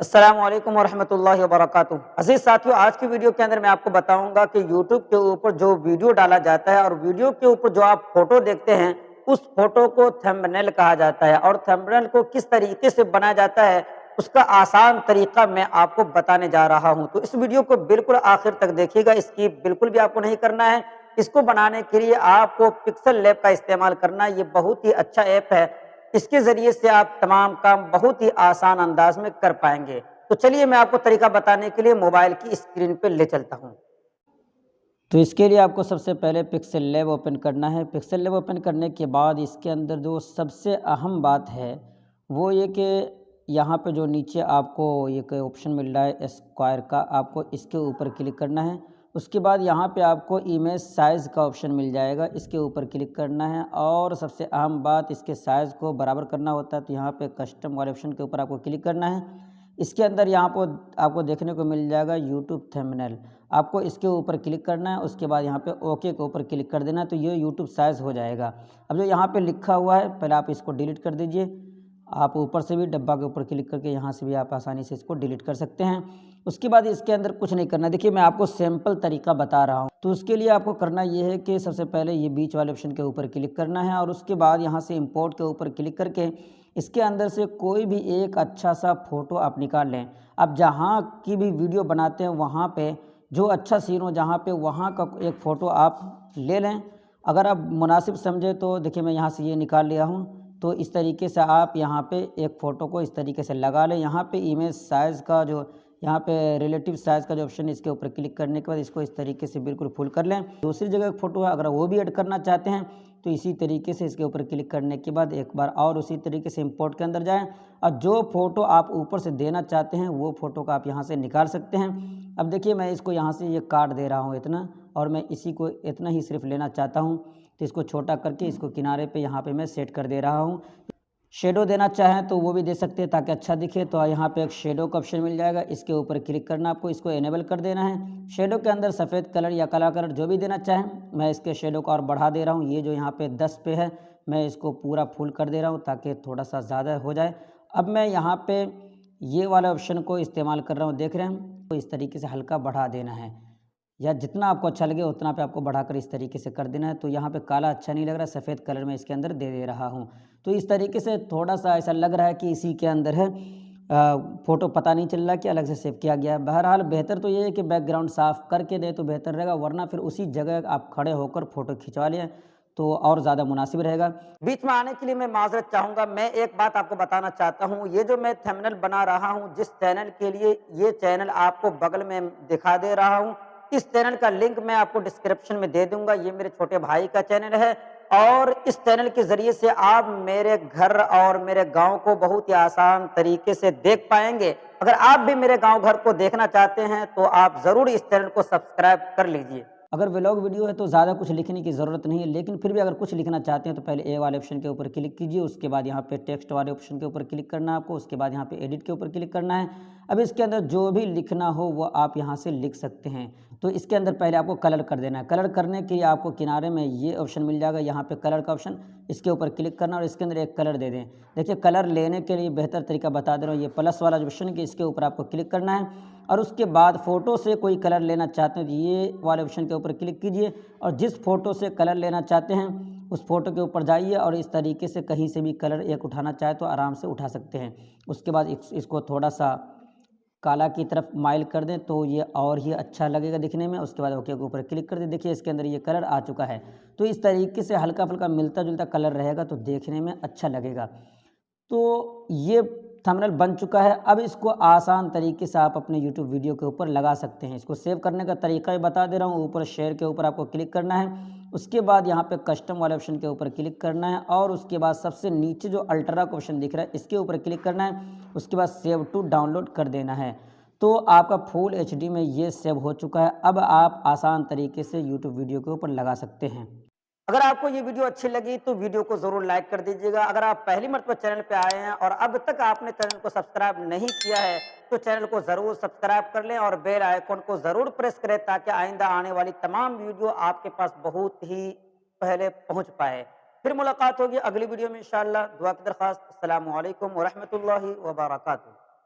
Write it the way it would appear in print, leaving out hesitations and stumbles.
अस्सलामु अलैकुम वरहमतुल्लाहि वबरकातुहू। अज़ीज़ साथियों, आज की वीडियो के अंदर मैं आपको बताऊंगा कि यूट्यूब के ऊपर जो वीडियो डाला जाता है और वीडियो के ऊपर जो आप फोटो देखते हैं, उस फोटो को थंबनेल कहा जाता है और थंबनेल को किस तरीके से बनाया जाता है, उसका आसान तरीका मैं आपको बताने जा रहा हूं। तो इस वीडियो को बिल्कुल आखिर तक देखिएगा, स्किप बिल्कुल भी आपको नहीं करना है। इसको बनाने के लिए आपको पिक्सल लैब का इस्तेमाल करना है। ये बहुत ही अच्छा ऐप है। इसके ज़रिए से आप तमाम काम बहुत ही आसान अंदाज में कर पाएँगे। तो चलिए मैं आपको तरीका बताने के लिए मोबाइल की स्क्रीन पे ले चलता हूँ। तो इसके लिए आपको सबसे पहले पिक्सल लैब ओपन करना है। पिक्सल लैब ओपन करने के बाद इसके अंदर जो सबसे अहम बात है, वो ये कि यहाँ पे जो नीचे आपको एक ऑप्शन मिल रहा है स्क्वायर का, आपको इसके ऊपर क्लिक करना है। उसके बाद यहाँ पे आपको इमेज साइज़ का ऑप्शन मिल जाएगा, इसके ऊपर क्लिक करना है और सबसे अहम बात, इसके साइज़ को बराबर करना होता है। तो यहाँ पे कस्टम वाले ऑप्शन के ऊपर आपको क्लिक करना है। इसके अंदर यहाँ पर आपको देखने को मिल जाएगा यूट्यूब थंबनेल, आपको इसके ऊपर क्लिक करना है। उसके बाद यहाँ पे ओके के ऊपर क्लिक कर देना है, तो ये यूट्यूब साइज़ हो जाएगा। अब जो यहाँ पे लिखा हुआ है, पहले आप इसको डिलीट कर दीजिए। आप ऊपर से भी डब्बा के ऊपर क्लिक करके यहाँ से भी आप आसानी से इसको डिलीट कर सकते हैं। उसके बाद इसके अंदर कुछ नहीं करना। देखिए मैं आपको सिंपल तरीका बता रहा हूँ। तो उसके लिए आपको करना ये है कि सबसे पहले ये बीच वाले ऑप्शन के ऊपर क्लिक करना है और उसके बाद यहाँ से इम्पोर्ट के ऊपर क्लिक करके इसके अंदर से कोई भी एक अच्छा सा फ़ोटो आप निकाल लें। आप जहाँ की भी वीडियो बनाते हैं वहाँ पे जो अच्छा सीन हो जहाँ पे, वहाँ का एक फ़ोटो आप ले लें। अगर आप मुनासिब समझे तो देखिए मैं यहाँ से ये निकाल लिया हूँ। तो इस तरीके से आप यहाँ पे एक फ़ोटो को इस तरीके से लगा लें। यहाँ पे इमेज साइज़ का जो यहाँ पे रिलेटिव साइज़ का जो ऑप्शन है, इसके ऊपर क्लिक करने के बाद इसको इस तरीके से बिल्कुल फुल कर लें। दूसरी जगह फ़ोटो है, अगर वो भी ऐड करना चाहते हैं तो इसी तरीके से इसके ऊपर क्लिक करने के बाद एक बार और उसी तरीके से इंपोर्ट के अंदर जाएं और जो फ़ोटो आप ऊपर से देना चाहते हैं वो फ़ोटो का आप यहाँ से निकाल सकते हैं। अब देखिए मैं इसको यहाँ से ये काट दे रहा हूँ इतना, और मैं इसी को इतना ही सिर्फ लेना चाहता हूँ। तो इसको छोटा करके इसको किनारे पे यहाँ पे मैं सेट कर दे रहा हूँ। शेडो देना चाहें तो वो भी दे सकते हैं ताकि अच्छा दिखे। तो यहाँ पे एक शेडो का ऑप्शन मिल जाएगा, इसके ऊपर क्लिक करना, आपको इसको इनेबल कर देना है। शेडो के अंदर सफ़ेद कलर या काला कलर जो भी देना चाहें, मैं इसके शेडो को और बढ़ा दे रहा हूँ। ये जो यहाँ पे 10 पे है, मैं इसको पूरा फुल कर दे रहा हूँ ताकि थोड़ा सा ज़्यादा हो जाए। अब मैं यहाँ पे ये वाला ऑप्शन को इस्तेमाल कर रहा हूँ, देख रहे हैं। तो इस तरीके से हल्का बढ़ा देना है, या जितना आपको अच्छा लगे उतना पे आपको बढ़ाकर इस तरीके से कर देना है। तो यहाँ पे काला अच्छा नहीं लग रहा, सफ़ेद कलर में इसके अंदर दे रहा हूँ। तो इस तरीके से थोड़ा सा ऐसा लग रहा है कि इसी के अंदर है, फ़ोटो पता नहीं चल रहा कि अलग से सेव किया गया है। बहरहाल बेहतर तो ये है कि बैकग्राउंड साफ़ करके दें तो बेहतर रहेगा, वरना फिर उसी जगह आप खड़े होकर फ़ोटो खिंचवा लें तो और ज़्यादा मुनासिब रहेगा। बीच में आने के लिए मैं माज़रत चाहूँगा। मैं एक बात आपको बताना चाहता हूँ, ये जो मैं थंबनेल बना रहा हूँ, जिस चैनल के लिए, ये चैनल आपको बगल में दिखा दे रहा हूँ। इस चैनल का लिंक मैं आपको डिस्क्रिप्शन में दे दूंगा। ये मेरे छोटे भाई का चैनल है और इस चैनल के ज़रिए से आप मेरे घर और मेरे गांव को बहुत ही आसान तरीके से देख पाएंगे। अगर आप भी मेरे गांव घर को देखना चाहते हैं तो आप ज़रूर इस चैनल को सब्सक्राइब कर लीजिए। अगर व्लॉग वीडियो है तो ज़्यादा कुछ लिखने की ज़रूरत नहीं है, लेकिन फिर भी अगर कुछ लिखना चाहते हैं तो पहले ए वाले ऑप्शन के ऊपर क्लिक कीजिए। उसके बाद यहाँ पे टेक्स्ट वाले ऑप्शन के ऊपर क्लिक करना है आपको। उसके बाद यहाँ पे एडिट के ऊपर क्लिक करना है। अब इसके अंदर जो भी लिखना हो वो आप यहाँ से लिख सकते हैं। तो इसके अंदर पहले आपको कलर कर देना है। कलर करने के लिए आपको किनारे में ये ऑप्शन मिल जाएगा, यहाँ पे कलर का ऑप्शन, इसके ऊपर क्लिक करना और इसके अंदर एक कलर दे दें। देखिए कलर लेने के लिए बेहतर तरीका बता दे रहा हूँ, ये प्लस वाला जो ऑप्शन है इसके ऊपर आपको क्लिक करना है और उसके बाद फ़ोटो से कोई कलर लेना चाहते हैं तो ये वाले ऑप्शन के ऊपर क्लिक कीजिए और जिस फ़ोटो से कलर लेना चाहते हैं उस फ़ोटो के ऊपर जाइए और इस तरीके से कहीं से भी कलर एक उठाना चाहे तो आराम से उठा सकते हैं। उसके बाद इसको थोड़ा सा काला की तरफ माइल कर दें तो ये और ही अच्छा लगेगा दिखने में। उसके बाद ओके के ऊपर क्लिक कर दें। देखिए इसके अंदर ये कलर आ चुका है। तो इस तरीके से हल्का फुल्का मिलता जुलता कलर रहेगा तो देखने में अच्छा लगेगा। तो ये थंबनेल बन चुका है। अब इसको आसान तरीके से आप अपने यूट्यूब वीडियो के ऊपर लगा सकते हैं। इसको सेव करने का तरीका भी बता दे रहा हूँ। ऊपर शेयर के ऊपर आपको क्लिक करना है। उसके बाद यहाँ पे कस्टम वाले ऑप्शन के ऊपर क्लिक करना है और उसके बाद सबसे नीचे जो अल्ट्रा का ऑप्शन दिख रहा है इसके ऊपर क्लिक करना है। उसके बाद सेव टू डाउनलोड कर देना है। तो आपका फुल एचडी में ये सेव हो चुका है। अब आप आसान तरीके से यूट्यूब वीडियो के ऊपर लगा सकते हैं। अगर आपको ये वीडियो अच्छी लगी तो वीडियो को ज़रूर लाइक कर दीजिएगा। अगर आप पहली मर्तबा चैनल पे आए हैं और अब तक आपने चैनल को सब्सक्राइब नहीं किया है तो चैनल को ज़रूर सब्सक्राइब कर लें और बेल आइकन को ज़रूर प्रेस करें ताकि आइंदा आने वाली तमाम वीडियो आपके पास बहुत ही पहले पहुंच पाए। फिर मुलाकात होगी अगली वीडियो में इंशाअल्लाह। दुआ की दरख्वास्त। अस्सलामु अलैकुम वरहमतुल्लाहि वबरकातुहू।